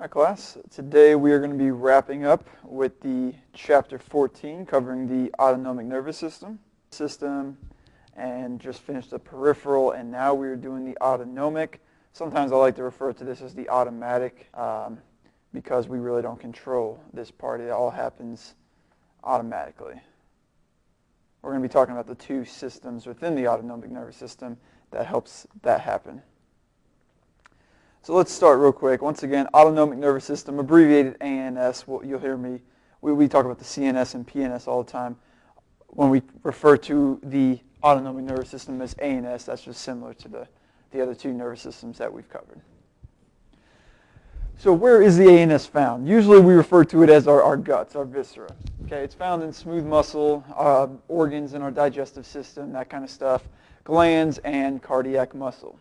Hi class, today we are going to be wrapping up with the chapter 14 covering the autonomic nervous system and just finished the peripheral, and now we are doing the autonomic. Sometimes I like to refer to this as the automatic because we really don't control this part. It all happens automatically. We're going to be talking about the two systems within the autonomic nervous system that helps that happen. So let's start real quick. Once again, autonomic nervous system, abbreviated ANS. You'll hear me. We talk about the CNS and PNS all the time. When we refer to the autonomic nervous system as ANS, that's just similar to the other two nervous systems that we've covered. So where is the ANS found? Usually we refer to it as our guts, our viscera. Okay, it's found in smooth muscle, organs in our digestive system, that kind of stuff, glands, and cardiac muscle.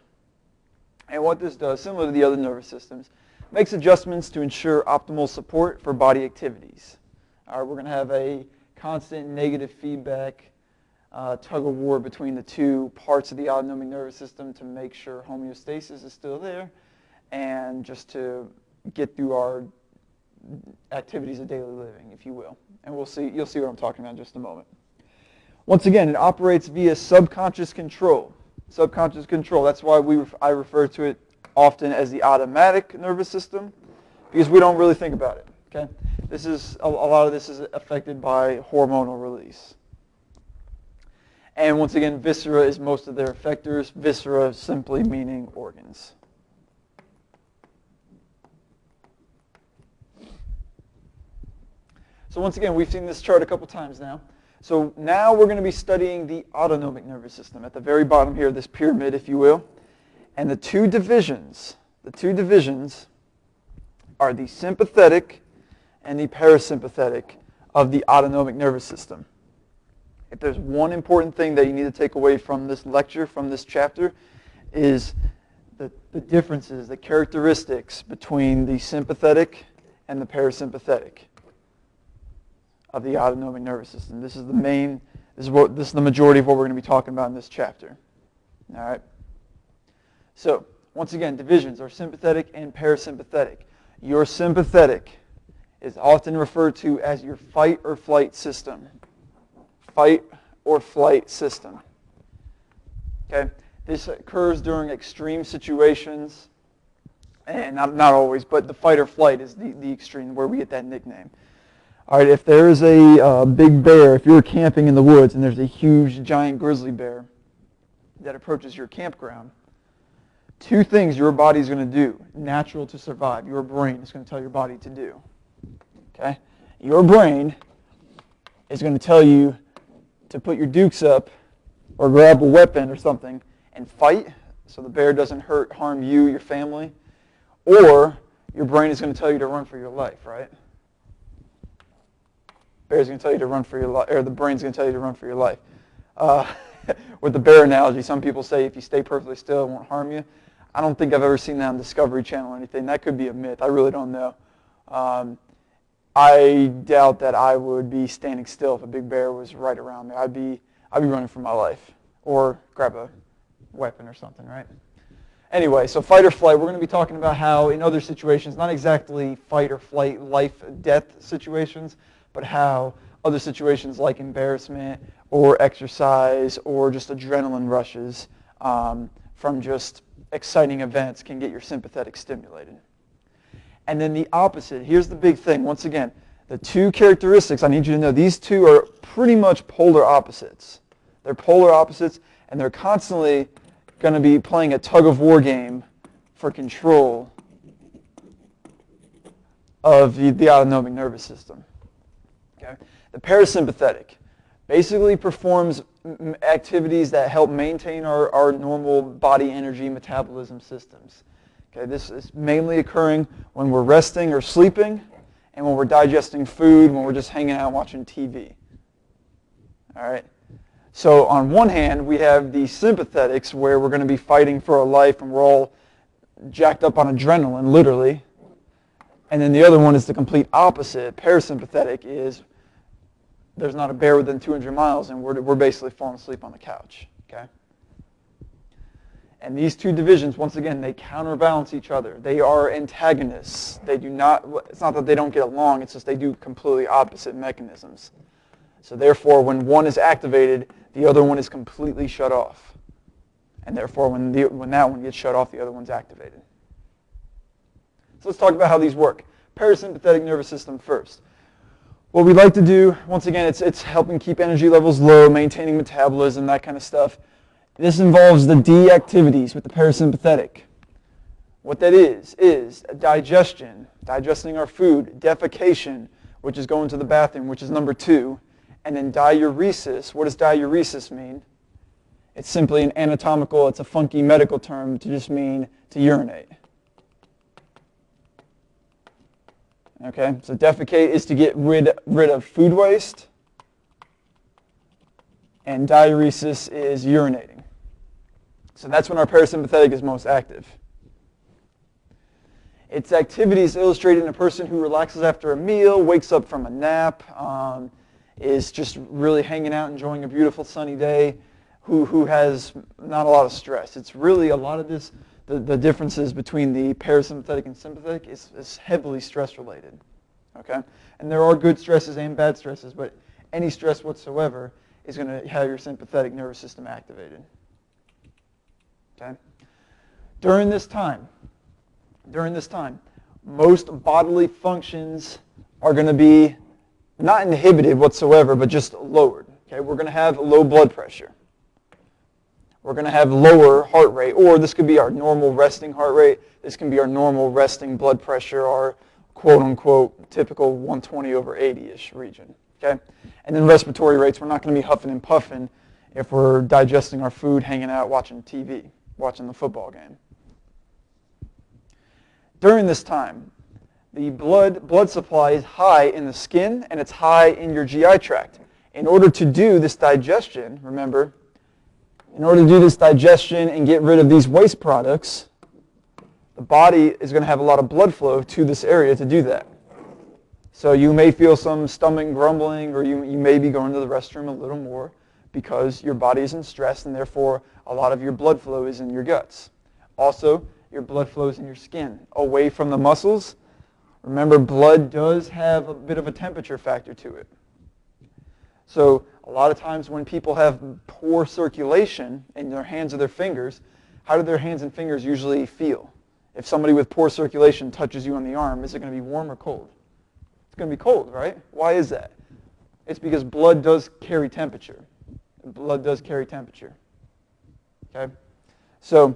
And what this does, similar to the other nervous systems, makes adjustments to ensure optimal support for body activities. All right, we're going to have a constant negative feedback tug of war between the two parts of the autonomic nervous system to make sure homeostasis is still there and just to get through our activities of daily living, if you will. And you'll see what I'm talking about in just a moment. Once again, it operates via subconscious control. Subconscious control. That's why I refer to it often as the automatic nervous system, because we don't really think about it. Okay, this is a lot of this is affected by hormonal release. And once again, viscera is most of their effectors. Viscera simply meaning organs. So once again, we've seen this chart a couple times now. So now we're going to be studying the autonomic nervous system at the very bottom here of this pyramid, if you will. And the two divisions are the sympathetic and the parasympathetic of the autonomic nervous system. If there's one important thing that you need to take away from this lecture, from this chapter, is the differences, the characteristics between the sympathetic and the parasympathetic of the autonomic nervous system. This is the majority of what we're going to be talking about in this chapter. All right. So once again, divisions are sympathetic and parasympathetic. Your sympathetic is often referred to as your fight or flight system. Fight or flight system. Okay. This occurs during extreme situations, and not always, but the fight or flight is the extreme where we get that nickname. All right, if there's a big bear, if you're camping in the woods and there's a huge, giant grizzly bear that approaches your campground, two things your body's going to do, natural to survive, your brain is going to tell your body to do. Okay? Your brain is going to tell you to put your dukes up or grab a weapon or something and fight so the bear doesn't harm you, your family, or your brain is going to tell you to run for your life, right? Bear's going to tell you to run for your life, or the brain's going to tell you to run for your life. With the bear analogy, some people say if you stay perfectly still, it won't harm you. I don't think I've ever seen that on Discovery Channel or anything. That could be a myth. I really don't know. I doubt that I would be standing still if a big bear was right around me. I'd be running for my life or grab a weapon or something, right? Anyway, so fight or flight, we're going to be talking about how in other situations, not exactly fight or flight, life-death situations, but how other situations like embarrassment or exercise or just adrenaline rushes from just exciting events can get your sympathetic stimulated. And then the opposite, here's the big thing. Once again, the two characteristics, I need you to know, these two are pretty much polar opposites. They're polar opposites, and they're constantly going to be playing a tug-of-war game for control of the autonomic nervous system. Okay. The parasympathetic basically performs activities that help maintain our normal body energy metabolism systems. Okay, this is mainly occurring when we're resting or sleeping and when we're digesting food, when we're just hanging out watching TV. All right. So on one hand, we have the sympathetics where we're going to be fighting for our life and we're all jacked up on adrenaline, literally. And then the other one is the complete opposite. Parasympathetic is there's not a bear within 200 miles, and we're basically falling asleep on the couch. Okay. And these two divisions, once again, they counterbalance each other. They are antagonists. They do not, it's not that they don't get along, it's just they do completely opposite mechanisms. So therefore, when one is activated, the other one is completely shut off. And therefore, when that one gets shut off, the other one's activated. So let's talk about how these work. Parasympathetic nervous system first. What we like to do, once again, it's helping keep energy levels low, maintaining metabolism, that kind of stuff. This involves the D activities with the parasympathetic. What that is digestion, digesting our food, defecation, which is going to the bathroom, which is number 2, and then diuresis. What does diuresis mean? It's simply an anatomical, it's a funky medical term to just mean to urinate. Okay, so defecate is to get rid of food waste, and diuresis is urinating. So that's when our parasympathetic is most active. Its activities illustrated in a person who relaxes after a meal, wakes up from a nap, is just really hanging out, enjoying a beautiful sunny day, who has not a lot of stress. It's really a lot of this, the differences between the parasympathetic and sympathetic is heavily stress related. Okay? And there are good stresses and bad stresses, but any stress whatsoever is going to have your sympathetic nervous system activated. Okay? During this time, most bodily functions are going to be not inhibited whatsoever, but just lowered. Okay? We're going to have low blood pressure. We're going to have lower heart rate, or this could be our normal resting heart rate. This can be our normal resting blood pressure, our quote-unquote typical 120/80-ish region. Okay? And then respiratory rates, we're not going to be huffing and puffing if we're digesting our food, hanging out, watching TV, watching the football game. During this time, the blood supply is high in the skin and it's high in your GI tract. In order to do this digestion, remember, in order to do this digestion and get rid of these waste products, the body is going to have a lot of blood flow to this area to do that. So you may feel some stomach grumbling, or you may be going to the restroom a little more because your body is in stress, and therefore a lot of your blood flow is in your guts. Also, your blood flows in your skin, away from the muscles. Remember, blood does have a bit of a temperature factor to it. So a lot of times when people have poor circulation in their hands or their fingers, how do their hands and fingers usually feel? If somebody with poor circulation touches you on the arm, is it going to be warm or cold? It's going to be cold, right? Why is that? It's because blood does carry temperature. Blood does carry temperature. Okay? So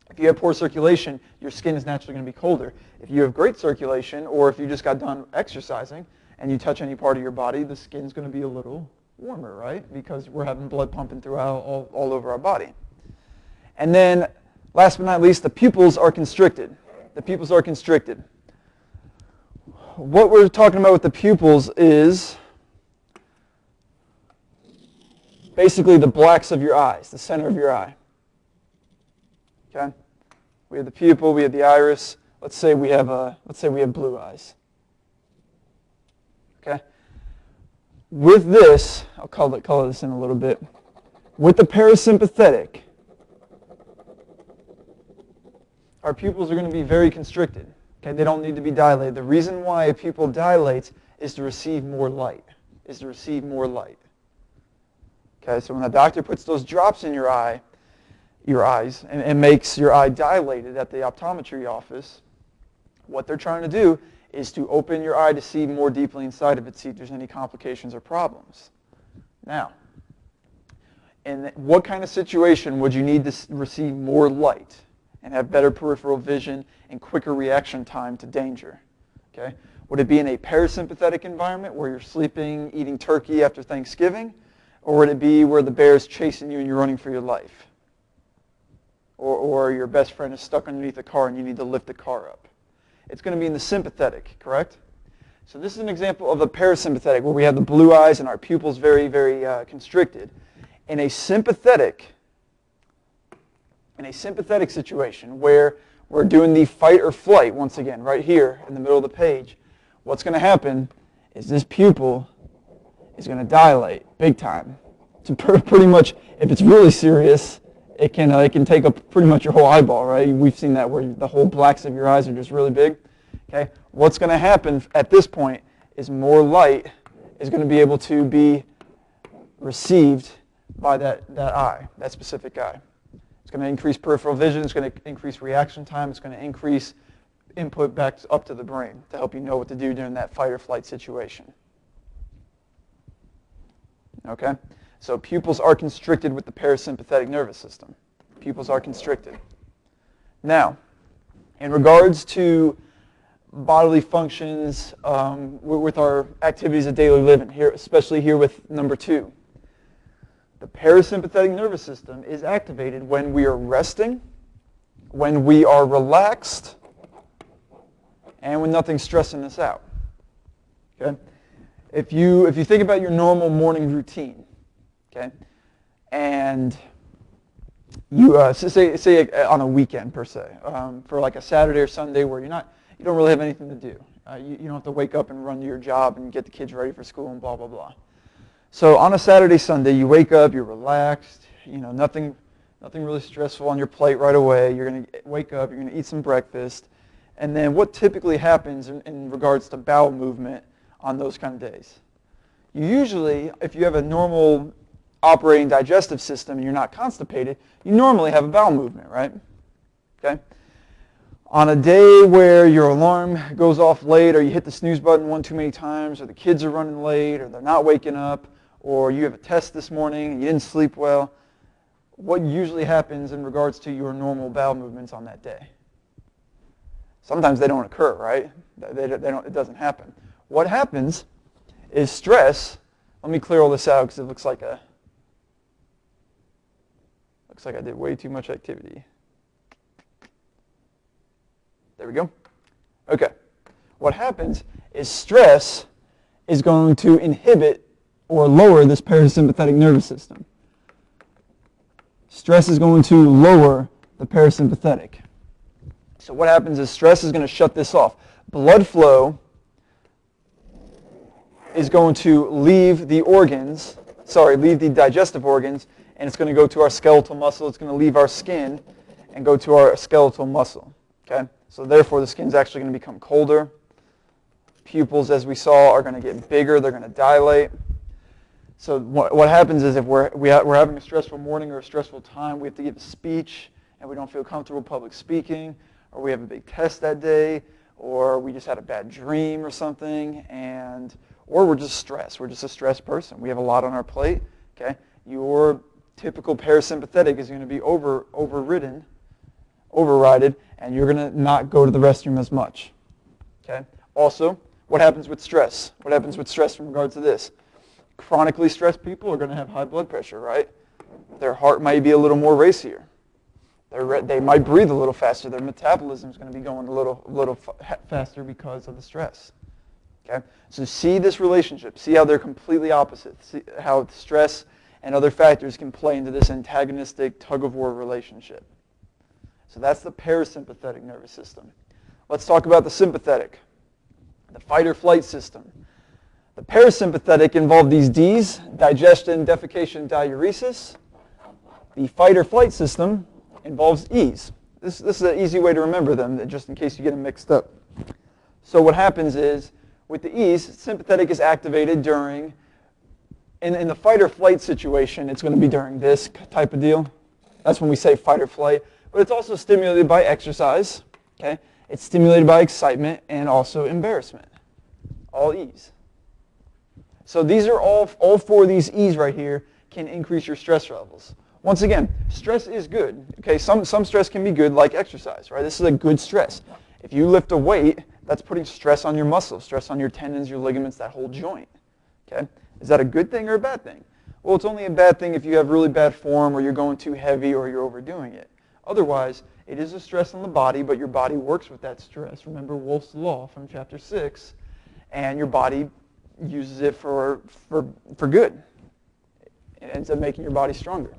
if you have poor circulation, your skin is naturally going to be colder. If you have great circulation, or if you just got done exercising and you touch any part of your body, the skin's going to be a little warmer, right? Because we're having blood pumping throughout all over our body. And then, last but not least, the pupils are constricted. The pupils are constricted. What we're talking about with the pupils is basically the blacks of your eyes, the center of your eye. Okay? We have the pupil, we have the iris. Let's say we have blue eyes. Okay? With this, I'll color this in a little bit. With the parasympathetic, our pupils are going to be very constricted. Okay? They don't need to be dilated. The reason why a pupil dilates is to receive more light. Okay? So when the doctor puts those drops in your eyes, and makes your eye dilated at the optometry office, what they're trying to do is to open your eye to see more deeply inside of it, see if there's any complications or problems. Now, in what kind of situation would you need to receive more light and have better peripheral vision and quicker reaction time to danger? Okay? Would it be in a parasympathetic environment where you're sleeping, eating turkey after Thanksgiving? Or would it be where the bear's chasing you and you're running for your life? Or your best friend is stuck underneath a car and you need to lift the car up? It's going to be in the sympathetic, correct? So this is an example of a parasympathetic where we have the blue eyes and our pupils very, very constricted. In a sympathetic situation where we're doing the fight or flight, once again, right here in the middle of the page, what's going to happen is this pupil is going to dilate big time. To pretty much, if it's really serious, it can take up pretty much your whole eyeball, right? We've seen that where the whole blacks of your eyes are just really big. Okay, what's going to happen at this point is more light is going to be able to be received by that eye, that specific eye. It's going to increase peripheral vision. It's going to increase reaction time. It's going to increase input back up to the brain to help you know what to do during that fight or flight situation. Okay? So pupils are constricted with the parasympathetic nervous system. Pupils are constricted. Now, in regards to bodily functions with our activities of daily living, here, especially here with number 2, the parasympathetic nervous system is activated when we are resting, when we are relaxed, and when nothing's stressing us out. Okay? If you think about your normal morning routine, okay, and you say on a weekend per se, for like a Saturday or Sunday where you don't really have anything to do. You don't have to wake up and run to your job and get the kids ready for school and blah blah blah. So on a Saturday, Sunday, you wake up, you're relaxed, nothing really stressful on your plate right away. You're going to wake up, you're going to eat some breakfast, and then what typically happens in regards to bowel movement on those kind of days? You usually, if you have a normal operating digestive system and you're not constipated, you normally have a bowel movement, right? Okay? On a day where your alarm goes off late, or you hit the snooze button one too many times, or the kids are running late, or they're not waking up, or you have a test this morning and you didn't sleep well, what usually happens in regards to your normal bowel movements on that day? Sometimes they don't occur, right? It doesn't happen. What happens is stress. Let me clear all this out because it looks like I did way too much activity. There we go. Okay. What happens is stress is going to inhibit or lower this parasympathetic nervous system. Stress is going to lower the parasympathetic. So what happens is stress is going to shut this off. Blood flow is going to leave the digestive organs, and it's going to go to our skeletal muscle. It's going to leave our skin and go to our skeletal muscle. Okay? So therefore, the skin's actually going to become colder. Pupils, as we saw, are going to get bigger. They're going to dilate. So what happens is if we're having a stressful morning or a stressful time, we have to give a speech, and we don't feel comfortable public speaking, or we have a big test that day, or we just had a bad dream or something, or we're just stressed. We're just a stressed person. We have a lot on our plate. Okay, your typical parasympathetic is going to be overridden, and you're going to not go to the restroom as much. Okay. Also, what happens with stress? What happens with stress in regards to this? Chronically stressed people are going to have high blood pressure, right? Their heart might be a little more racier. They might breathe a little faster. Their metabolism is going to be going a little faster because of the stress. Okay? So see this relationship. See how they're completely opposite. See how stress and other factors can play into this antagonistic tug-of-war relationship. So that's the parasympathetic nervous system. Let's talk about the sympathetic, the fight-or-flight system. The parasympathetic involve these D's, digestion, defecation, diuresis. The fight-or-flight system involves E's. This is an easy way to remember them, just in case you get them mixed up. So what happens is, with the E's, sympathetic is activated during, in the fight-or-flight situation, it's going to be during this type of deal. That's when we say fight or flight. But it's also stimulated by exercise. Okay? It's stimulated by excitement and also embarrassment. All E's. So these are all four of these E's right here can increase your stress levels. Once again, stress is good. Okay, some stress can be good, like exercise, right? This is a good stress. If you lift a weight, that's putting stress on your muscles, stress on your tendons, your ligaments, that whole joint. Okay, is that a good thing or a bad thing? Well, it's only a bad thing if you have really bad form, or you're going too heavy, or you're overdoing it. Otherwise, it is a stress on the body, but your body works with that stress. Remember Wolff's Law from chapter 6, and your body uses it for good. It ends up making your body stronger.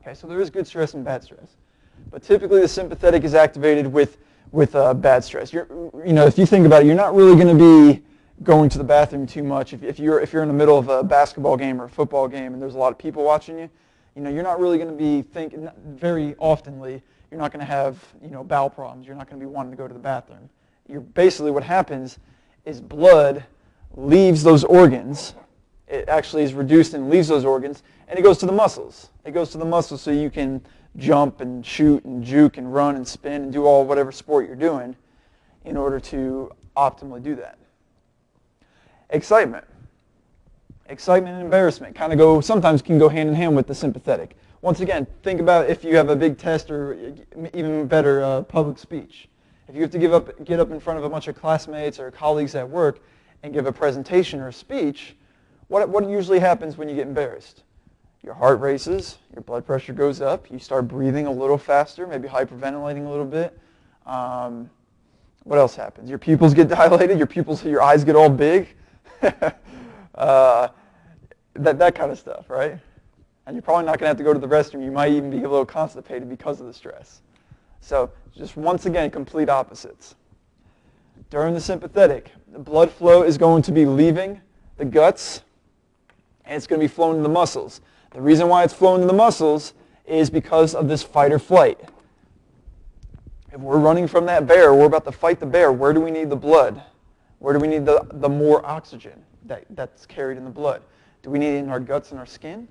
Okay, so there is good stress and bad stress. But typically the sympathetic is activated with bad stress. If you think about it, you're not really going to be going to the bathroom too much. If you're in the middle of a basketball game or a football game and there's a lot of people watching you, You're not really going to be thinking, very oftenly, you're not going to have, bowel problems. You're not going to be wanting to go to the bathroom. Basically what happens is blood leaves those organs. It actually is reduced and leaves those organs, and it goes to the muscles. It goes to the muscles so you can jump and shoot and juke and run and spin and do whatever sport you're doing in order to optimally do that. Excitement. Excitement and embarrassment sometimes can go hand in hand with the sympathetic. Once again, think about if you have a big test or even better, public speech. If you have to get up in front of a bunch of classmates or colleagues at work and give a presentation or a speech, what usually happens when you get embarrassed? Your heart races, your blood pressure goes up, you start breathing a little faster, maybe hyperventilating a little bit. What else happens? Your pupils get dilated, your eyes get all big. That kind of stuff, right? And you're probably not going to have to go to the restroom. You might even be a little constipated because of the stress. So just once again, complete opposites. During the sympathetic, the blood flow is going to be leaving the guts, and it's going to be flowing to the muscles. The reason why it's flowing to the muscles is because of this fight or flight. If we're running from that bear, we're about to fight the bear, where do we need the blood? Where do we need the more oxygen that's carried in the blood? Do we need it in our guts and our skin?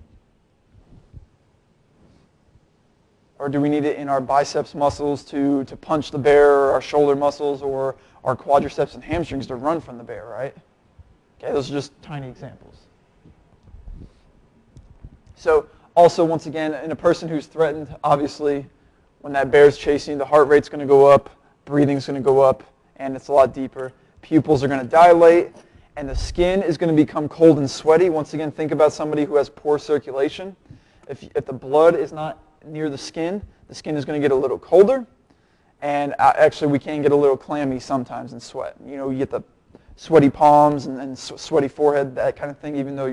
Or do we need it in our biceps muscles to punch the bear, or our shoulder muscles, or our quadriceps and hamstrings to run from the bear, right? Okay, those are just tiny examples. So also, once again, in a person who's threatened, obviously, when that bear's chasing, the heart rate's going to go up, breathing's going to go up, and it's a lot deeper. Pupils are going to dilate, and the skin is going to become cold and sweaty. Once again, think about somebody who has poor circulation. If the blood is not near the skin is going to get a little colder, and actually we can get a little clammy sometimes and sweat. You get the sweaty palms and sweaty forehead, that kind of thing, even though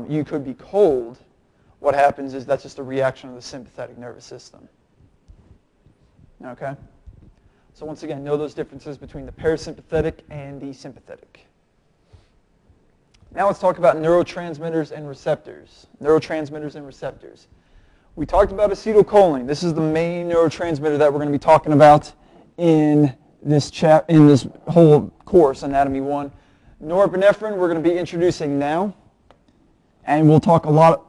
you could be cold. What happens is that's just a reaction of the sympathetic nervous system. Okay? So once again, know those differences between the parasympathetic and the sympathetic. Now let's talk about neurotransmitters and receptors. Neurotransmitters and receptors. We talked about acetylcholine. This is the main neurotransmitter that we're going to be talking about in this whole course, Anatomy 1. Norepinephrine we're going to be introducing now. And we'll talk a lot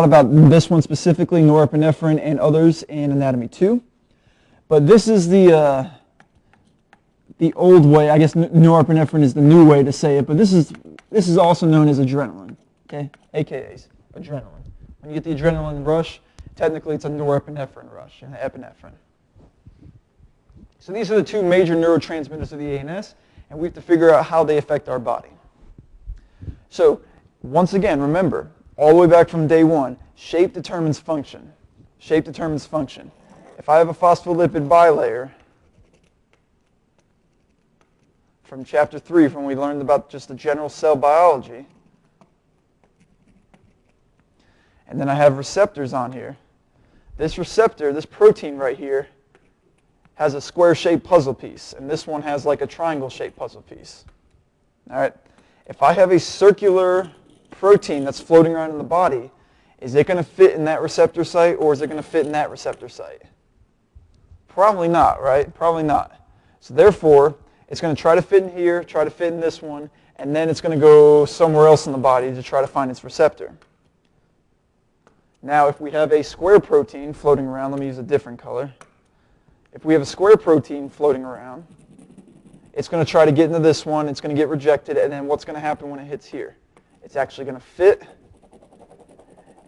about this one specifically, norepinephrine and others in Anatomy 2. But this is the old way. I guess norepinephrine is the new way to say it, but this is also known as adrenaline, okay? AKAs, adrenaline. When you get the adrenaline rush, technically it's a norepinephrine rush and epinephrine. So these are the two major neurotransmitters of the ANS, and we have to figure out how they affect our body. So once again, remember, all the way back from day one, shape determines function. Shape determines function. If I have a phospholipid bilayer, from chapter 3, from when we learned about just the general cell biology, and then I have receptors on here. This receptor, this protein right here, has a square-shaped puzzle piece, and this one has like a triangle-shaped puzzle piece. All right? If I have a circular protein that's floating around in the body, is it going to fit in that receptor site, or is it going to fit in that receptor site? Probably not, right? Probably not. So therefore, it's going to try to fit in here, try to fit in this one, and then it's going to go somewhere else in the body to try to find its receptor. Now, if we have a square protein floating around, let me use a different color. If we have a square protein floating around, it's going to try to get into this one, it's going to get rejected, and then what's going to happen when it hits here? It's actually going to fit,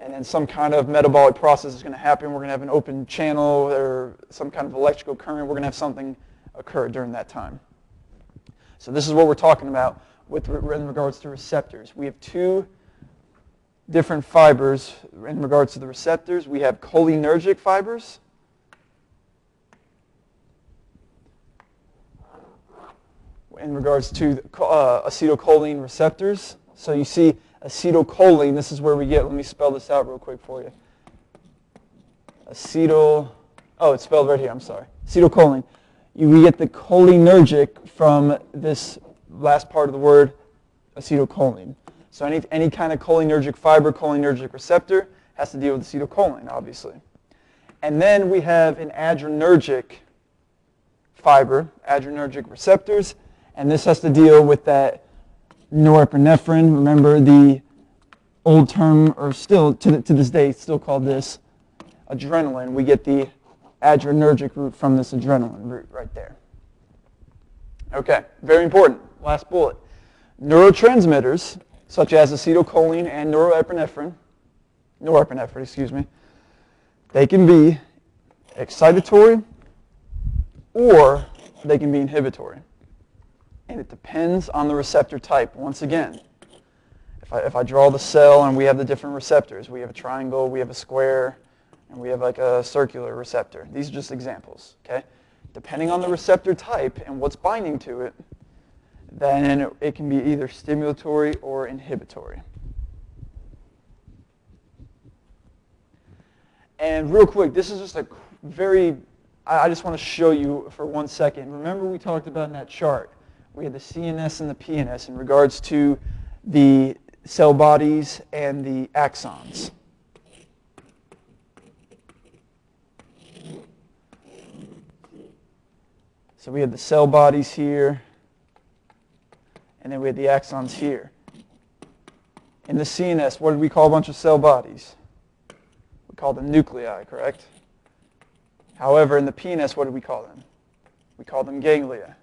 and then some kind of metabolic process is going to happen. We're going to have an open channel or some kind of electrical current. We're going to have something occur during that time. So this is what we're talking about in regards to receptors. We have two different fibers in regards to the receptors. We have cholinergic fibers. In regards to acetylcholine receptors. So you see acetylcholine, this is where we get, let me spell this out real quick for you. It's spelled right here, I'm sorry. Acetylcholine. We get the cholinergic from this last part of the word, acetylcholine. So any kind of cholinergic fiber, cholinergic receptor Has to deal with acetylcholine, obviously. And then we have an adrenergic fiber, adrenergic receptors, and this has to deal with that norepinephrine. Remember the old term, or still to this day, still called this adrenaline. We get the adrenergic root from this adrenaline root right there. Okay, very important. Last bullet. Neurotransmitters, such as acetylcholine and norepinephrine, they can be excitatory or they can be inhibitory. And it depends on the receptor type. Once again, if I draw the cell and we have the different receptors, we have a triangle, we have a square, and we have like a circular receptor. These are just examples, okay? Depending on the receptor type and what's binding to it, then it can be either stimulatory or inhibitory. And real quick, this is just I just want to show you for 1 second. Remember we talked about in that chart, we had the CNS and the PNS in regards to the cell bodies and the axons. So we had the cell bodies here, and then we had the axons here. In the CNS, what did we call a bunch of cell bodies? We called them nuclei, correct? However, in the PNS, what did we call them? We called them ganglia.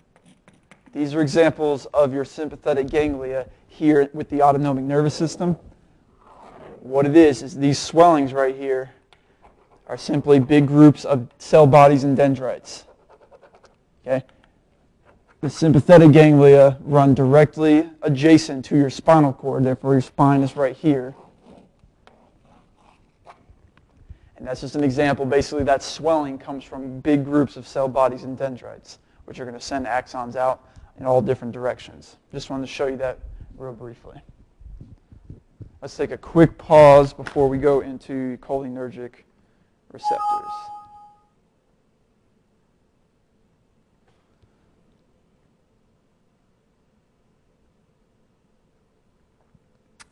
These are examples of your sympathetic ganglia here with the autonomic nervous system. What it is these swellings right here are simply big groups of cell bodies and dendrites. Okay? The sympathetic ganglia run directly adjacent to your spinal cord, therefore your spine is right here. And that's just an example. Basically, that swelling comes from big groups of cell bodies and dendrites, which are going to send axons out in all different directions. Just wanted to show you that real briefly. Let's take a quick pause before we go into cholinergic receptors.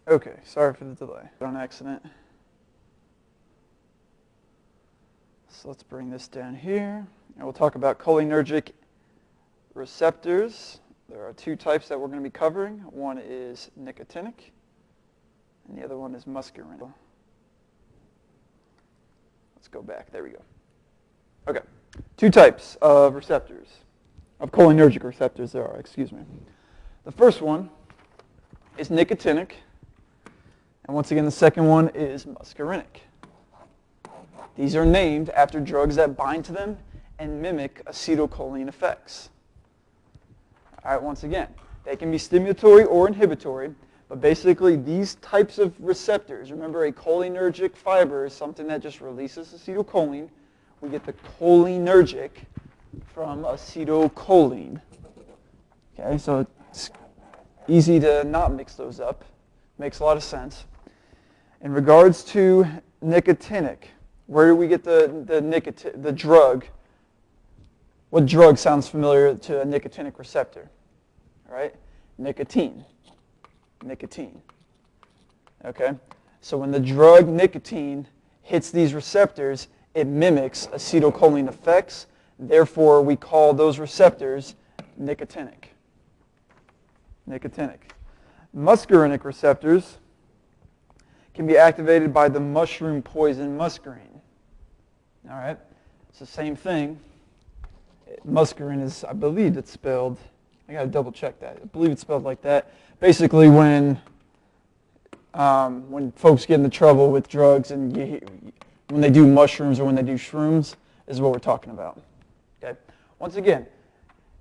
Okay, sorry for the delay. On accident. So let's bring this down here, and we'll talk about cholinergic receptors. There are two types that we're going to be covering. One is nicotinic, and the other one is muscarinic. Let's go back. There we go. Okay, two types of receptors, of cholinergic receptors there are, excuse me. The first one is nicotinic, and once again, the second one is muscarinic. These are named after drugs that bind to them and mimic acetylcholine effects. All right, once again, they can be stimulatory or inhibitory, but basically these types of receptors, remember a cholinergic fiber is something that just releases acetylcholine. We get the cholinergic from acetylcholine. Okay, so it's easy to not mix those up. Makes a lot of sense. In regards to nicotinic, where do we get the drug? What drug sounds familiar to a nicotinic receptor? All right? Nicotine. Nicotine. Okay? So when the drug nicotine hits these receptors, it mimics acetylcholine effects. Therefore, we call those receptors nicotinic. Nicotinic. Muscarinic receptors can be activated by the mushroom poison muscarine. All right? It's the same thing. Muscarine is, I believe it's spelled, I got to double check that. I believe it's spelled like that. Basically, when folks get into trouble with drugs and when they do mushrooms or when they do shrooms, is what we're talking about. Okay. Once again,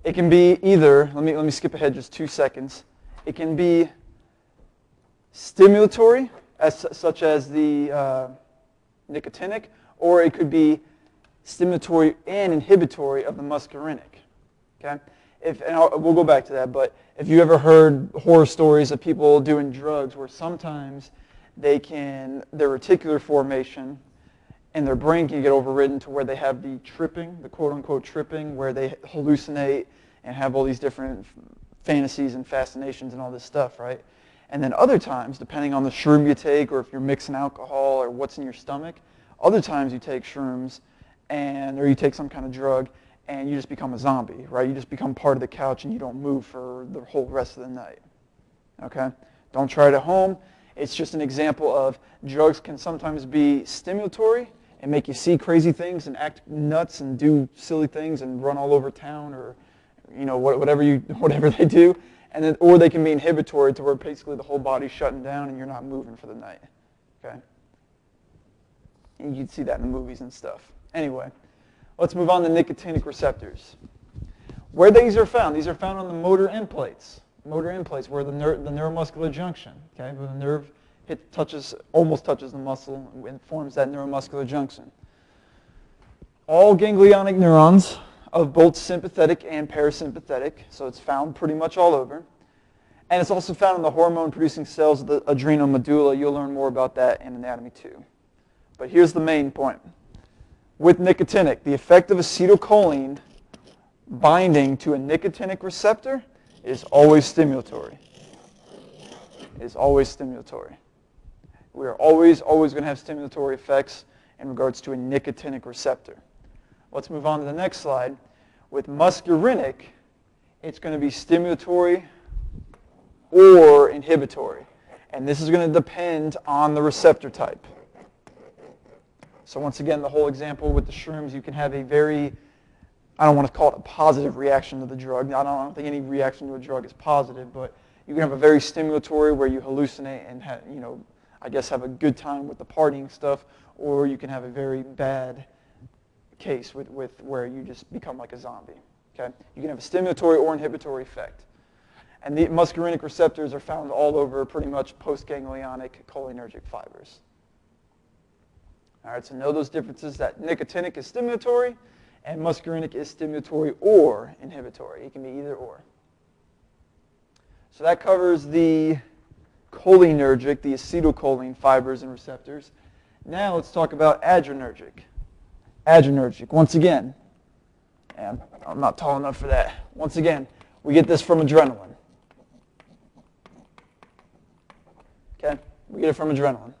it can be either. Let me skip ahead just 2 seconds. It can be stimulatory, such as the nicotinic, or it could be stimulatory and inhibitory of the muscarinic. Okay, we'll go back to that. But if you ever heard horror stories of people doing drugs, where sometimes their reticular formation and their brain can get overridden to where they have the tripping, the quote-unquote tripping, where they hallucinate and have all these different fantasies and fascinations and all this stuff, right? And then other times, depending on the shroom you take or if you're mixing alcohol or what's in your stomach, other times you take shrooms or you take some kind of drug and you just become a zombie, right? You just become part of the couch and you don't move for the whole rest of the night. Okay? Don't try it at home. It's just an example of drugs can sometimes be stimulatory and make you see crazy things and act nuts and do silly things and run all over town or whatever they do. And then, or they can be inhibitory to where basically the whole body's shutting down and you're not moving for the night. Okay? And you'd see that in the movies and stuff. Anyway, let's move on to nicotinic receptors. Where these are found on the motor end plates. Motor end plates, where the neuromuscular junction, okay, where the nerve almost touches the muscle and forms that neuromuscular junction. All ganglionic neurons of both sympathetic and parasympathetic, so it's found pretty much all over. And it's also found in the hormone-producing cells of the adrenal medulla. You'll learn more about that in anatomy too. But here's the main point. With nicotinic, the effect of acetylcholine binding to a nicotinic receptor is always stimulatory. It is always stimulatory. We are always going to have stimulatory effects in regards to a nicotinic receptor. Let's move on to the next slide. With muscarinic, it's going to be stimulatory or inhibitory. And this is going to depend on the receptor type. So once again, the whole example with the shrooms, you can have a very, I don't want to call it a positive reaction to the drug. I don't think any reaction to a drug is positive, but you can have a very stimulatory where you hallucinate and have a good time with the partying stuff, or you can have a very bad case with where you just become like a zombie. Okay? You can have a stimulatory or inhibitory effect. And the muscarinic receptors are found all over pretty much postganglionic cholinergic fibers. All right, so know those differences, that nicotinic is stimulatory and muscarinic is stimulatory or inhibitory. It can be either or. So that covers the cholinergic, the acetylcholine fibers and receptors. Now let's talk about adrenergic. Adrenergic, once again, and I'm not tall enough for that. Once again, we get this from adrenaline. Okay, we get it from adrenaline.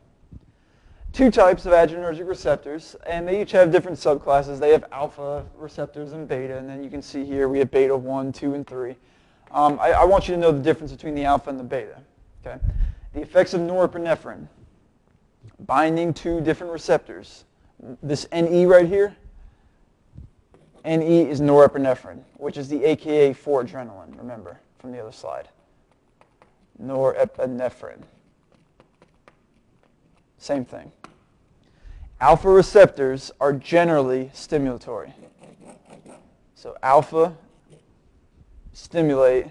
Two types of adrenergic receptors, and they each have different subclasses. They have alpha receptors and beta, and then you can see here we have beta 1, 2, and 3. I want you to know the difference between the alpha and the beta. Okay? The effects of norepinephrine, binding to different receptors. This NE right here, NE is norepinephrine, which is the AKA for adrenaline, remember, from the other slide. Norepinephrine. Same thing. Alpha receptors are generally stimulatory. So alpha stimulate,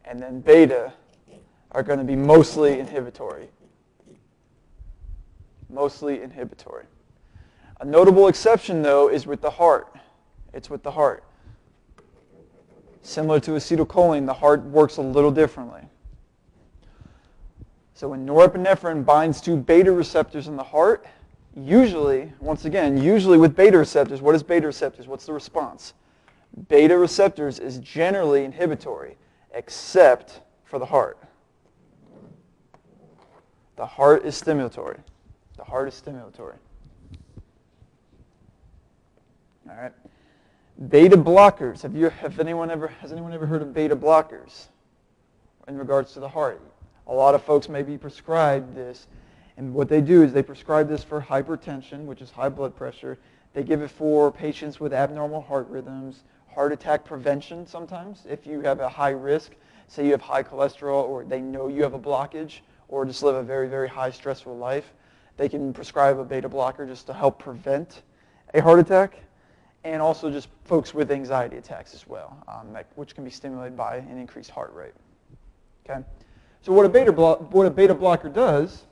and then beta are going to be mostly inhibitory. Mostly inhibitory. A notable exception, though, is with the heart. It's with the heart. Similar to acetylcholine, the heart works a little differently. So when norepinephrine binds to beta receptors in the heart, usually with beta receptors, what is beta receptors? What's the response? Beta receptors is generally inhibitory, except for the heart. The heart is stimulatory. The heart is stimulatory. All right. Beta blockers. Has anyone ever heard of beta blockers in regards to the heart? A lot of folks may be prescribed this, and what they do is they prescribe this for hypertension, which is high blood pressure. They give it for patients with abnormal heart rhythms, heart attack prevention sometimes. If you have a high risk, say you have high cholesterol, or they know you have a blockage, or just live a very, very high stressful life, they can prescribe a beta blocker just to help prevent a heart attack. And also just folks with anxiety attacks as well, which can be stimulated by an increased heart rate. Okay? So what a beta blocker does,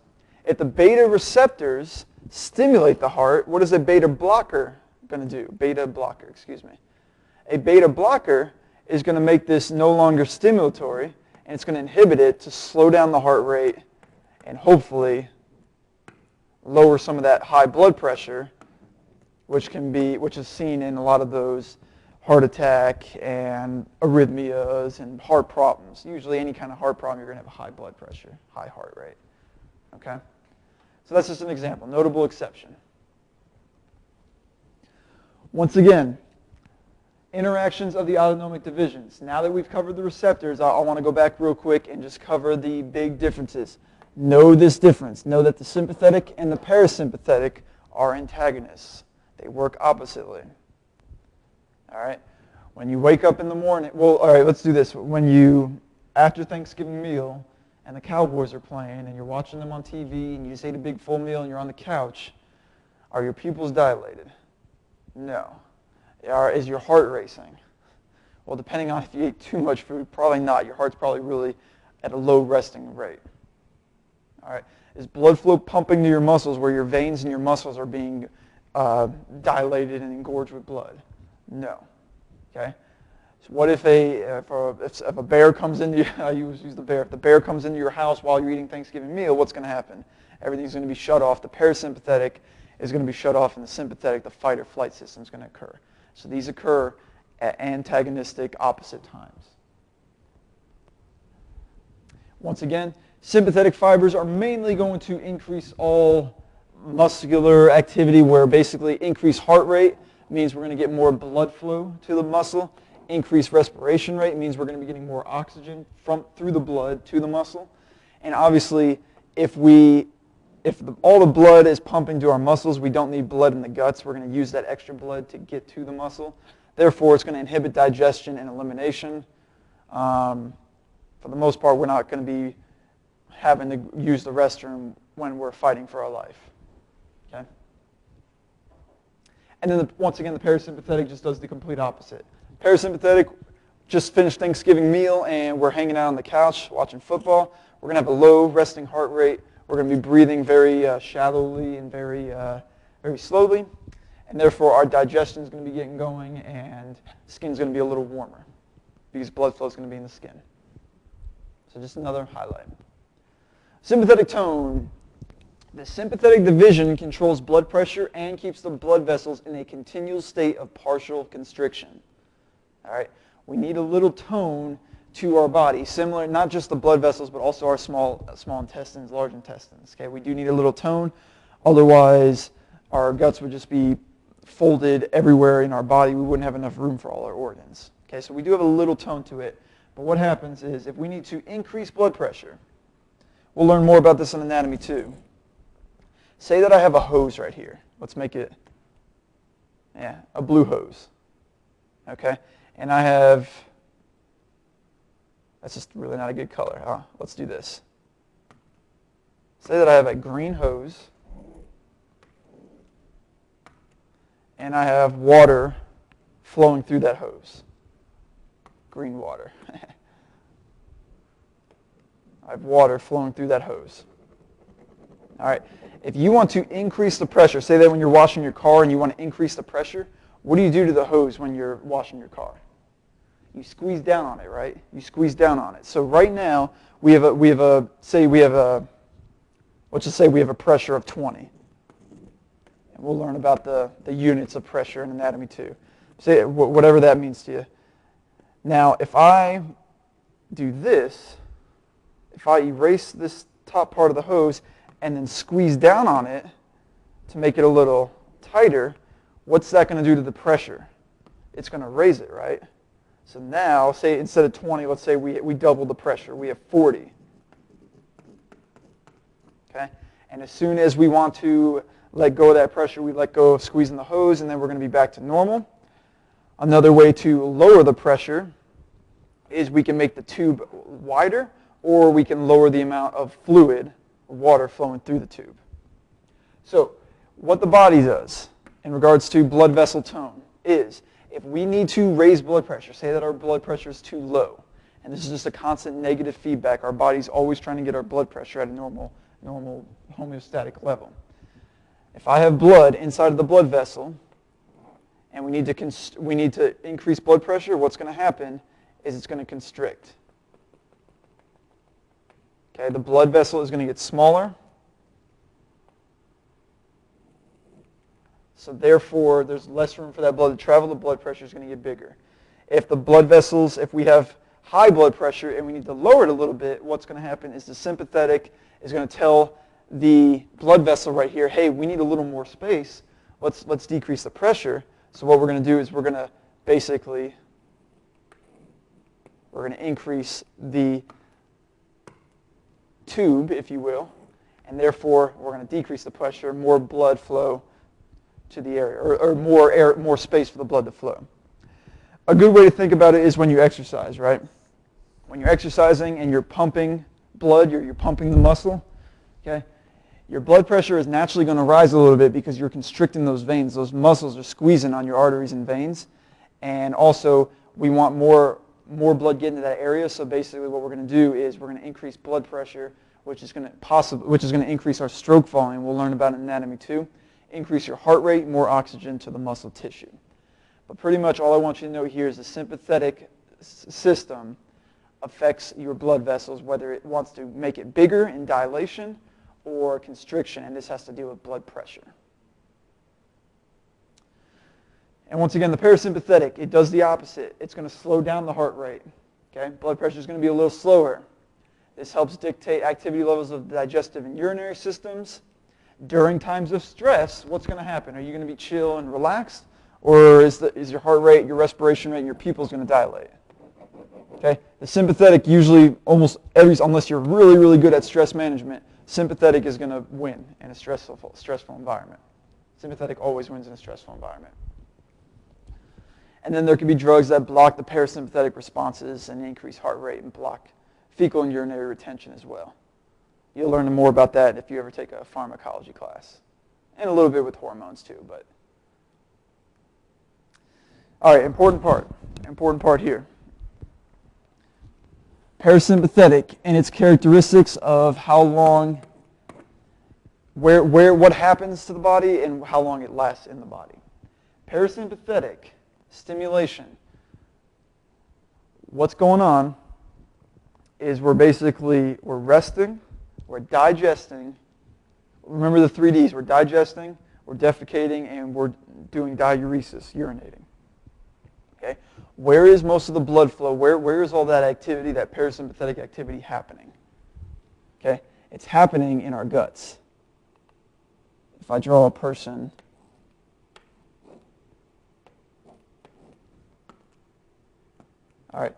if the beta receptors stimulate the heart, what is a beta blocker going to do? Beta blocker, excuse me. A beta blocker is going to make this no longer stimulatory, and it's going to inhibit it to slow down the heart rate and hopefully lower some of that high blood pressure, which is seen in a lot of those heart attack and arrhythmias and heart problems. Usually any kind of heart problem, you're going to have a high blood pressure, high heart rate. Okay? So that's just an example, notable exception. Once again, interactions of the autonomic divisions. Now that we've covered the receptors, I want to go back real quick and just cover the big differences. Know this difference. Know that the sympathetic and the parasympathetic are antagonists. They work oppositely. All right? When you wake up in the morning, well, all right, let's do this. When you, after Thanksgiving meal, and the Cowboys are playing, and you're watching them on TV, and you just ate a big full meal, and you're on the couch, are your pupils dilated? No. Is your heart racing? Well, depending on if you ate too much food, probably not. Your heart's probably really at a low resting rate. All right. Is blood flow pumping to your muscles where your veins and your muscles are being dilated and engorged with blood? No. Okay. So what if a bear comes into you, I use the bear. If the bear comes into your house while you're eating Thanksgiving meal, what's going to happen? Everything's going to be shut off. The parasympathetic is going to be shut off, and the sympathetic, the fight or flight system, is going to occur. So these occur at antagonistic opposite times. Once again, sympathetic fibers are mainly going to increase all muscular activity, where basically increased heart rate means we're going to get more blood flow to the muscle. Increased respiration rate means we're going to be getting more oxygen through the blood to the muscle. And obviously, if all the blood is pumping to our muscles, we don't need blood in the guts. We're going to use that extra blood to get to the muscle. Therefore, it's going to inhibit digestion and elimination. For the most part, we're not going to be having to use the restroom when we're fighting for our life. Okay? And then, once again, the parasympathetic just does the complete opposite. Parasympathetic, just finished Thanksgiving meal, and we're hanging out on the couch watching football. We're going to have a low resting heart rate. We're going to be breathing very shallowly and very slowly. And therefore, our digestion is going to be getting going, and skin's going to be a little warmer because blood flow is going to be in the skin. So just another highlight. Sympathetic tone. The sympathetic division controls blood pressure and keeps the blood vessels in a continual state of partial constriction. All right? We need a little tone to our body, similar, not just the blood vessels, but also our small intestines, large intestines. Okay? We do need a little tone. Otherwise, our guts would just be folded everywhere in our body. We wouldn't have enough room for all our organs. Okay? So we do have a little tone to it. But what happens is, if we need to increase blood pressure, we'll learn more about this in anatomy too. Say that I have a hose right here. Let's make it, a blue hose. Okay? And I have, that's just really not a good color. Let's do this. Say that I have a green hose, and I have water flowing through that hose. Green water. I have water flowing through that hose. All right. If you want to increase the pressure, say that when you're washing your car and you want to increase the pressure, what do you do to the hose when you're washing your car? You squeeze down on it, right? You squeeze down on it. So right now, let's just say we have a pressure of 20. And we'll learn about the units of pressure in anatomy too. Say whatever that means to you. Now, if I do this, if I erase this top part of the hose and then squeeze down on it to make it a little tighter, what's that going to do to the pressure? It's going to raise it, right? So now, say instead of 20, let's say we double the pressure. We have 40. Okay? And as soon as we want to let go of that pressure, we let go of squeezing the hose, and then we're going to be back to normal. Another way to lower the pressure is we can make the tube wider, or we can lower the amount of fluid, water flowing through the tube. So what the body does in regards to blood vessel tone is, if we need to raise blood pressure, say that our blood pressure is too low, and this is just a constant negative feedback, our body's always trying to get our blood pressure at a normal homeostatic level. If I have blood inside of the blood vessel, and we need to increase blood pressure, what's going to happen is it's going to constrict. Okay, the blood vessel is going to get smaller. So therefore, there's less room for that blood to travel. The blood pressure is going to get bigger. If the blood vessels, if we have high blood pressure and we need to lower it a little bit, what's going to happen is the sympathetic is going to tell the blood vessel right here, hey, we need a little more space. Let's decrease the pressure. So what we're going to do is we're going to basically, we're going to increase the tube, if you will, and therefore we're going to decrease the pressure, more blood flow to the area, or more space for the blood to flow. A good way to think about it is when you exercise, right? When you're exercising and you're pumping blood, you're pumping the muscle, okay? Your blood pressure is naturally going to rise a little bit because you're constricting those veins. Those muscles are squeezing on your arteries and veins. And also, we want more blood getting to that area. So basically what we're going to do is we're going to increase blood pressure, which is going to increase our stroke volume. We'll learn about in anatomy too. Increase your heart rate, more oxygen to the muscle tissue. But pretty much all I want you to know here is the sympathetic system affects your blood vessels, whether it wants to make it bigger in dilation or constriction, and this has to do with blood pressure. And once again, the parasympathetic, it does the opposite. It's going to slow down the heart rate. Okay? Blood pressure is going to be a little slower. This helps dictate activity levels of the digestive and urinary systems. During times of stress, what's going to happen? Are you going to be chill and relaxed? Or is your heart rate, your respiration rate, and your pupils going to dilate? Okay? The sympathetic usually unless you're really, really good at stress management, sympathetic is going to win in a stressful environment. Sympathetic always wins in a stressful environment. And then there can be drugs that block the parasympathetic responses and increase heart rate and block fecal and urinary retention as well. You'll learn more about that if you ever take a pharmacology class. And a little bit with hormones too, but. All right, important part here. Parasympathetic and its characteristics of how long, what happens to the body and how long it lasts in the body. Parasympathetic stimulation, what's going on is we're resting, we're digesting. Remember the 3 Ds. We're digesting, we're defecating, and we're doing diuresis, urinating. Okay? Where is most of the blood flow? Where is all that activity, that parasympathetic activity happening? Okay? It's happening in our guts. If I draw a person, all right,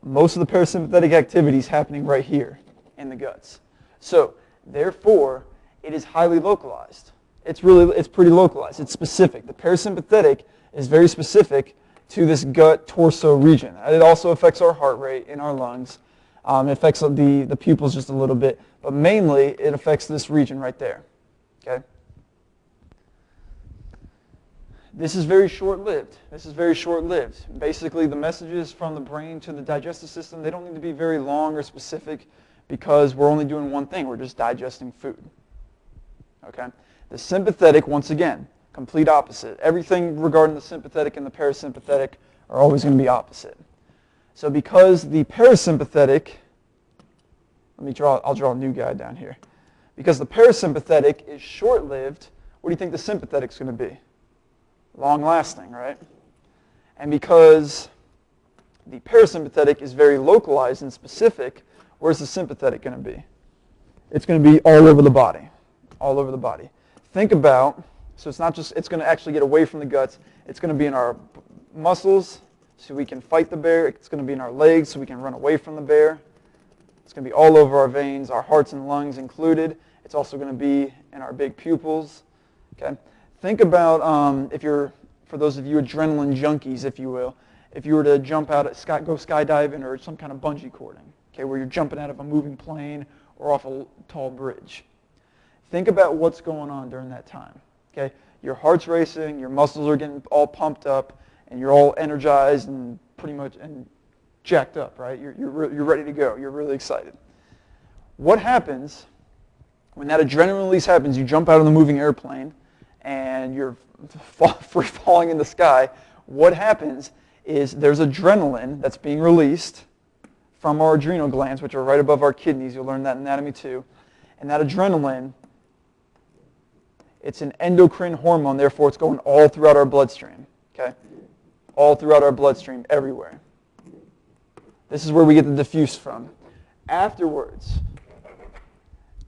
most of the parasympathetic activity is happening right here in the guts. So, therefore, it is highly localized. It's pretty localized. It's specific. The parasympathetic is very specific to this gut torso region. It also affects our heart rate in our lungs. It affects the pupils just a little bit, but mainly it affects this region right there. Okay? This is very short-lived. Basically, the messages from the brain to the digestive system, they don't need to be very long or specific because we're only doing one thing. We're just digesting food. Okay? The sympathetic, once again, complete opposite. Everything regarding the sympathetic and the parasympathetic are always going to be opposite. So because the parasympathetic, I'll draw a new guy down here. Because the parasympathetic is short-lived, what do you think the sympathetic is going to be? Long-lasting, right? And because the parasympathetic is very localized and specific, where's the sympathetic going to be? It's going to be all over the body. All over the body. Think about, so it's not just, it's going to actually get away from the guts. It's going to be in our muscles so we can fight the bear. It's going to be in our legs so we can run away from the bear. It's going to be all over our veins, our hearts and lungs included. It's also going to be in our big pupils. Okay? Think about, for those of you adrenaline junkies, if you will, if you were to jump out, go skydiving or some kind of bungee cording, okay, where you're jumping out of a moving plane or off a tall bridge. Think about what's going on during that time. Okay, your heart's racing, your muscles are getting all pumped up, and you're all energized and pretty much jacked up, right? You're ready to go. You're really excited. What happens when that adrenaline release happens? You jump out of the moving airplane, and you're free falling in the sky. What happens is there's adrenaline that's being released from our adrenal glands, which are right above our kidneys. You'll learn that in anatomy too. And that adrenaline It's an endocrine hormone, therefore it's going all throughout our bloodstream. Okay? All throughout our bloodstream, everywhere. This is where we get the diffuse from. Afterwards,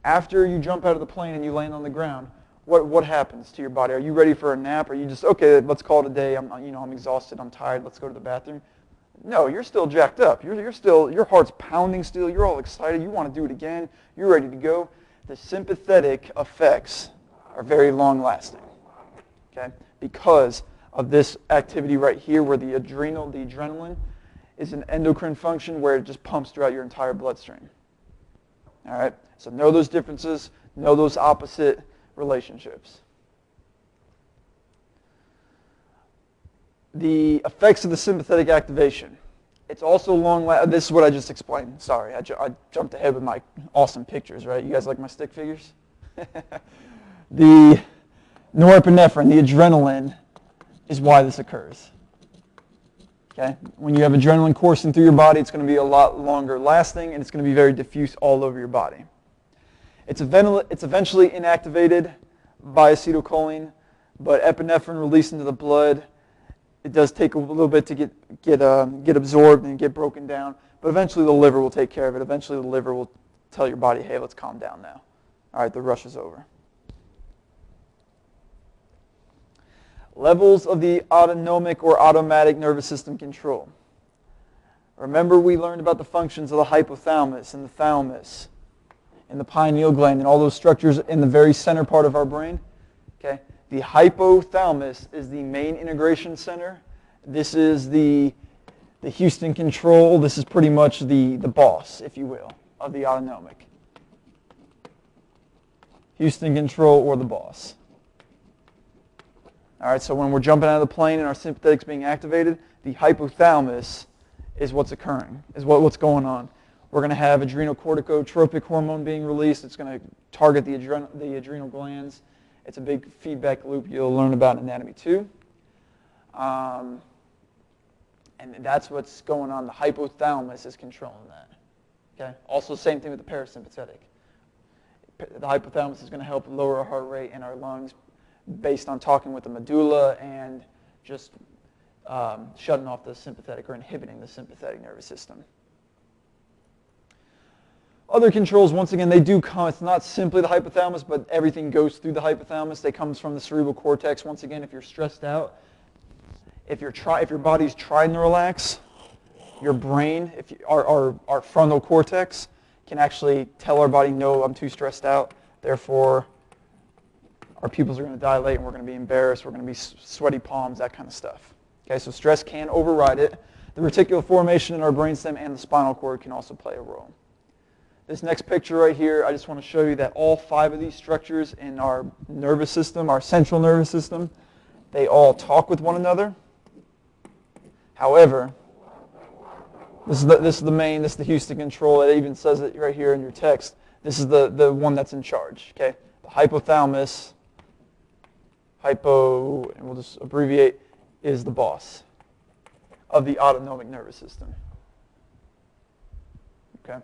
after you jump out of the plane and you land on the ground, what happens to your body? Are you ready for a nap? Are you just, okay, let's call it a day. I'm exhausted. I'm tired. Let's go to the bathroom. No, you're still jacked up. You're still, your heart's pounding still. You're all excited. You want to do it again. You're ready to go. The sympathetic effects are very long-lasting, okay? Because of this activity right here where the adrenaline is an endocrine function where it just pumps throughout your entire bloodstream. All right? So know those differences. Know those opposite relationships. The effects of the sympathetic activation. It's also long-lasting. This is what I just explained. Sorry, I jumped ahead with my awesome pictures, right? You guys like my stick figures? The norepinephrine, the adrenaline, is why this occurs. Okay? When you have adrenaline coursing through your body, it's going to be a lot longer lasting, and it's going to be very diffuse all over your body. It's eventually inactivated by acetylcholine, but epinephrine released into the blood, it does take a little bit to get absorbed and get broken down, but eventually the liver will take care of it. Eventually the liver will tell your body, hey, let's calm down now. All right, the rush is over. Levels of the autonomic or automatic nervous system control. Remember we learned about the functions of the hypothalamus and the thalamus and the pineal gland and all those structures in the very center part of our brain? Okay. The hypothalamus is the main integration center. This is the Houston control. This is pretty much the boss, if you will, of the autonomic. Houston control or the boss. All right, so when we're jumping out of the plane and our sympathetics being activated, the hypothalamus is what's occurring, is what's going on. We're going to have adrenocorticotropic hormone being released. It's going to target the adrenal glands. It's a big feedback loop you'll learn about in Anatomy 2. And that's what's going on. The hypothalamus is controlling that. Okay. Also, same thing with the parasympathetic. The hypothalamus is going to help lower our heart rate and our lungs based on talking with the medulla and just shutting off the sympathetic or inhibiting the sympathetic nervous system. Other controls, once again, they do come. It's not simply the hypothalamus, but everything goes through the hypothalamus. They comes from the cerebral cortex. Once again, if you're stressed out, if your body's trying to relax, your brain, our frontal cortex, can actually tell our body, no, I'm too stressed out. Therefore, our pupils are going to dilate, and we're going to be embarrassed. We're going to be sweaty palms, that kind of stuff. Okay, so stress can override it. The reticular formation in our brainstem and the spinal cord can also play a role. This next picture right here, I just want to show you that all 5 of these structures in our nervous system, our central nervous system, they all talk with one another. However, this is the Houston control. It even says it right here in your text. This is the one that's in charge. Okay, the hypothalamus, and we'll just abbreviate, is the boss of the autonomic nervous system. Okay.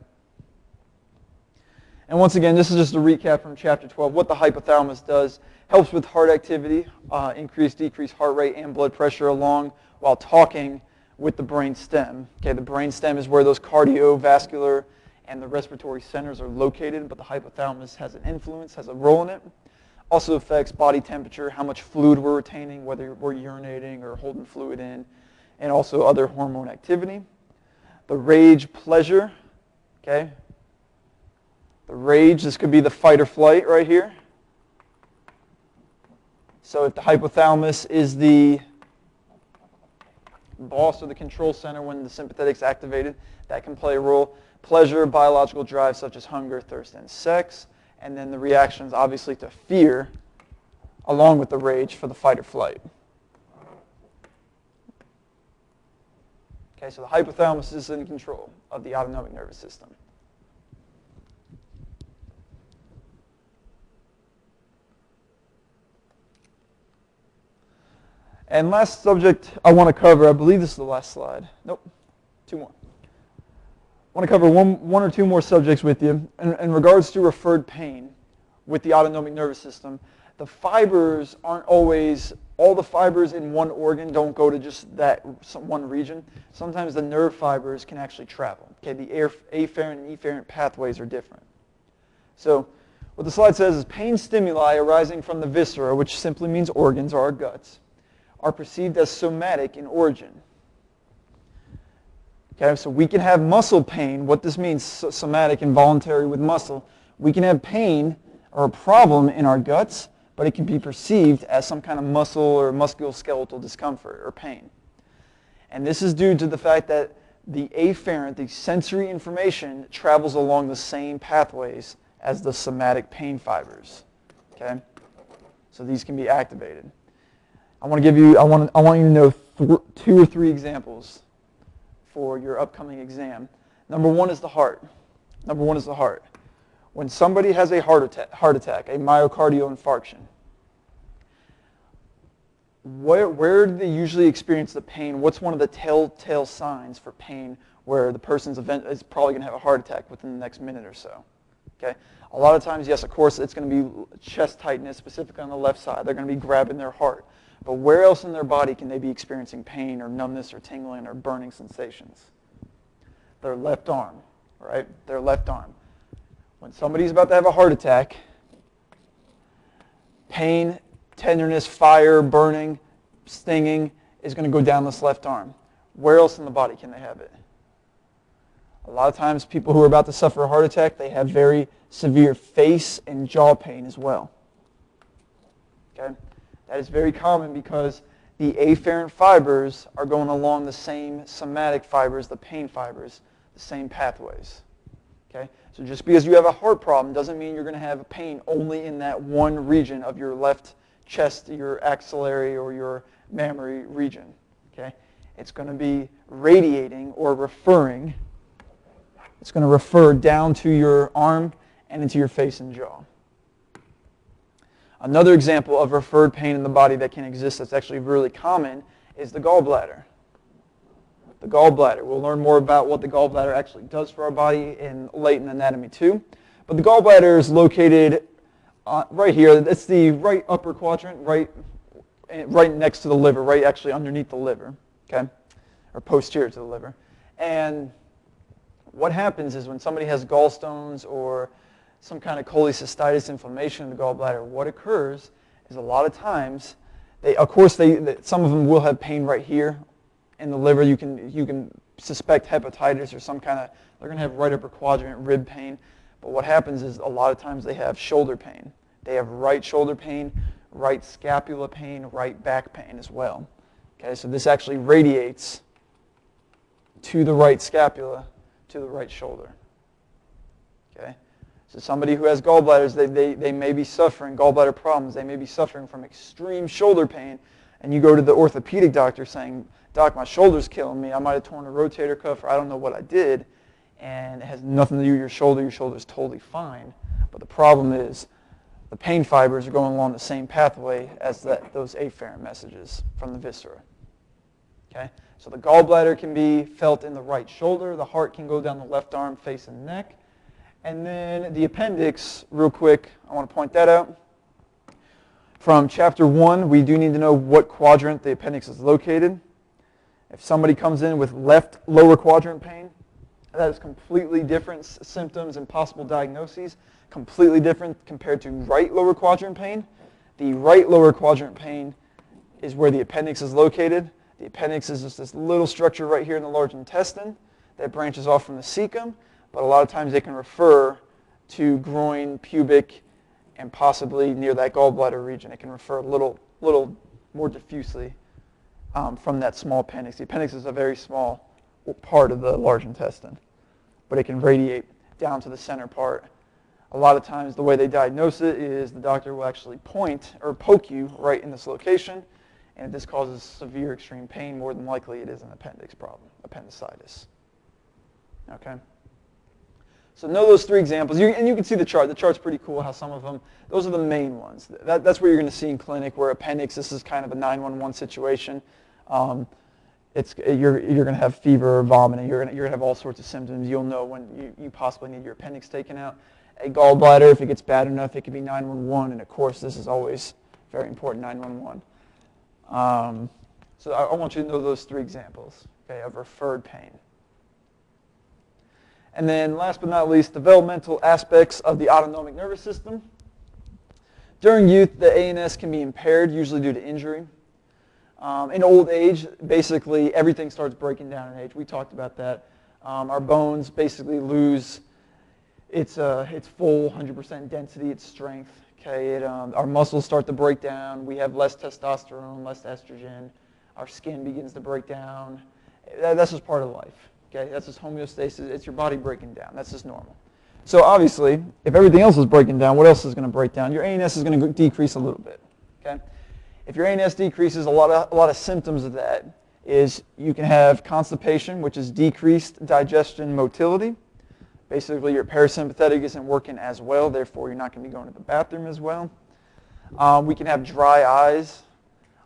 And once again, this is just a recap from Chapter 12. What the hypothalamus does, helps with heart activity, decrease heart rate and blood pressure along while talking with the brain stem. Okay, the brain stem is where those cardiovascular and the respiratory centers are located, but the hypothalamus has an influence, has a role in it. Also affects body temperature, how much fluid we're retaining, whether we're urinating or holding fluid in, and also other hormone activity. The rage, pleasure, okay? The rage, this could be the fight or flight right here. So if the hypothalamus is the boss or the control center when the sympathetic's activated, that can play a role. Pleasure, biological drive such as hunger, thirst, and sex. And then the reactions, obviously, to fear, along with the rage for the fight or flight. Okay, so the hypothalamus is in control of the autonomic nervous system. And last subject I want to cover, I believe this is the last slide. Nope, 2 more. I want to cover one or 2 more subjects with you in regards to referred pain with the autonomic nervous system. the fibers aren't always, all the fibers in one organ don't go to just that one region. Sometimes the nerve fibers can actually travel. Okay, the afferent and efferent pathways are different. So what the slide says is pain stimuli arising from the viscera, which simply means organs or our guts, are perceived as somatic in origin. Okay, so we can have muscle pain. What this means, somatic, involuntary with muscle. We can have pain or a problem in our guts, but it can be perceived as some kind of muscle or musculoskeletal discomfort or pain. And this is due to the fact that the afferent, the sensory information, travels along the same pathways as the somatic pain fibers. Okay? So these can be activated. I want you to know 2 or 3 examples for your upcoming exam. Number one is the heart. When somebody has a heart attack, a myocardial infarction, where do they usually experience the pain? What's one of the telltale signs for pain where the person is probably going to have a heart attack within the next minute or so? Okay? A lot of times, yes, of course, it's going to be chest tightness, specifically on the left side. They're going to be grabbing their heart. But where else in their body can they be experiencing pain or numbness or tingling or burning sensations? Their left arm, right? Their left arm. When somebody's about to have a heart attack, pain, tenderness, fire, burning, stinging is going to go down this left arm. Where else in the body can they have it? A lot of times people who are about to suffer a heart attack, they have very severe face and jaw pain as well. Okay? That is very common because the afferent fibers are going along the same somatic fibers, the pain fibers, the same pathways. Okay? So just because you have a heart problem doesn't mean you're going to have pain only in that one region of your left chest, your axillary or your mammary region. Okay? It's going to be radiating or referring. It's going to refer down to your arm and into your face and jaw. Another example of referred pain in the body that can exist that's actually really common is the gallbladder. The gallbladder. We'll learn more about what the gallbladder actually does for our body in latent anatomy too. But the gallbladder is located right here. It's the right upper quadrant, right next to the liver, right actually underneath the liver, okay, or posterior to the liver. And what happens is when somebody has gallstones or some kind of cholecystitis inflammation in the gallbladder, what occurs is a lot of times, some of them will have pain right here in the liver. You can suspect hepatitis or some kind of, they're going to have right upper quadrant rib pain. But what happens is a lot of times they have shoulder pain. They have right shoulder pain, right scapula pain, right back pain as well. Okay, so this actually radiates to the right scapula, to the right shoulder. Okay? So somebody who has gallbladders, they may be suffering gallbladder problems. They may be suffering from extreme shoulder pain. And you go to the orthopedic doctor saying, "Doc, my shoulder's killing me. I might have torn a rotator cuff or I don't know what I did." And it has nothing to do with your shoulder. Your shoulder's totally fine. But the problem is the pain fibers are going along the same pathway as those afferent messages from the viscera. Okay? So the gallbladder can be felt in the right shoulder. The heart can go down the left arm, face, and neck. And then the appendix, real quick, I want to point that out. From chapter 1, we do need to know what quadrant the appendix is located. If somebody comes in with left lower quadrant pain, that is completely different symptoms and possible diagnoses, completely different compared to right lower quadrant pain. The right lower quadrant pain is where the appendix is located. The appendix is just this little structure right here in the large intestine that branches off from the cecum, but a lot of times they can refer to groin, pubic, and possibly near that gallbladder region. It can refer a little more diffusely from that small appendix. The appendix is a very small part of the large intestine, but it can radiate down to the center part. A lot of times the way they diagnose it is the doctor will actually point or poke you right in this location, and if this causes severe extreme pain, more than likely it is an appendix problem, appendicitis. Okay? So know those 3 examples. And you can see the chart. The chart's pretty cool how some of them, those are the main ones. That's what you're going to see in clinic, where appendix, this is kind of a 911 situation. You're going to have fever or vomiting. You're going to have all sorts of symptoms. You'll know when you possibly need your appendix taken out. a gallbladder. If it gets bad enough, it could be 911. And of course, this is always very important, 911. So I want you to know those three examples, okay, of referred pain. And then last but not least, developmental aspects of the autonomic nervous system. During youth, the ANS can be impaired, usually due to injury. In old age, basically everything starts breaking down in age. We talked about that. Our bones basically lose its full 100% density, its strength. Okay, our muscles start to break down. We have less testosterone, less estrogen. Our skin begins to break down. That's just part of life. Okay, that's just homeostasis. It's your body breaking down. That's just normal. So obviously, if everything else is breaking down, what else is going to break down? Your ANS is going to decrease a little bit. Okay, if your ANS decreases, a lot of symptoms of that is you can have constipation, which is decreased digestion motility. Basically, your parasympathetic isn't working as well, therefore you're not going to be going to the bathroom as well. We can have dry eyes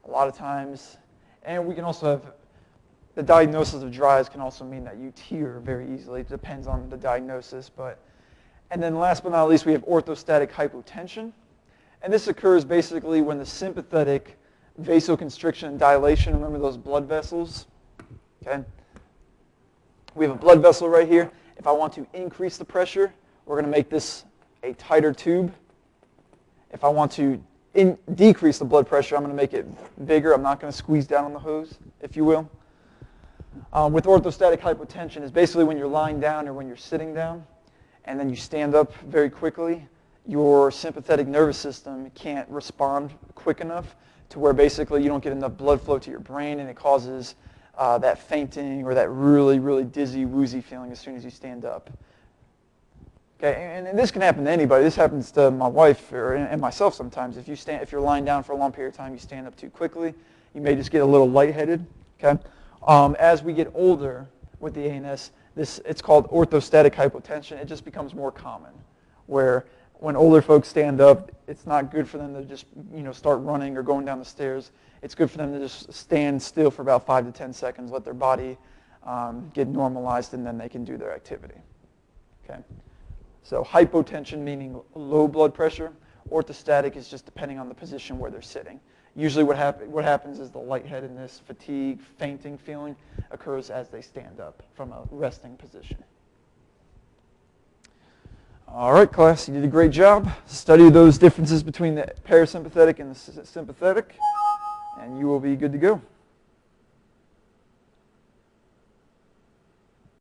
a lot of times, and we can also have the diagnosis of dry eyes can also mean that you tear very easily. It depends on the diagnosis. And then last but not least, we have orthostatic hypotension. And this occurs basically when the sympathetic vasoconstriction and dilation, remember those blood vessels? Okay. We have a blood vessel right here. If I want to increase the pressure, we're going to make this a tighter tube. If I want to decrease the blood pressure, I'm going to make it bigger. I'm not going to squeeze down on the hose, if you will. With orthostatic hypotension, is basically when you're lying down or when you're sitting down, and then you stand up very quickly, your sympathetic nervous system can't respond quick enough to where basically you don't get enough blood flow to your brain, and it causes that fainting or that really, really dizzy, woozy feeling as soon as you stand up. Okay, and this can happen to anybody. This happens to my wife and myself sometimes. If you're lying down for a long period of time, you stand up too quickly, you may just get a little lightheaded. Okay, as we get older with the ANS, it's called orthostatic hypotension. It just becomes more common, where when older folks stand up, it's not good for them to just start running or going down the stairs. It's good for them to just stand still for about 5 to 10 seconds, let their body get normalized, and then they can do their activity. Okay. So hypotension meaning low blood pressure. Orthostatic is just depending on the position where they're sitting. Usually what happens is the lightheadedness, fatigue, fainting feeling occurs as they stand up from a resting position. All right, class, you did a great job. Study those differences between the parasympathetic and the sympathetic, and you will be good to go.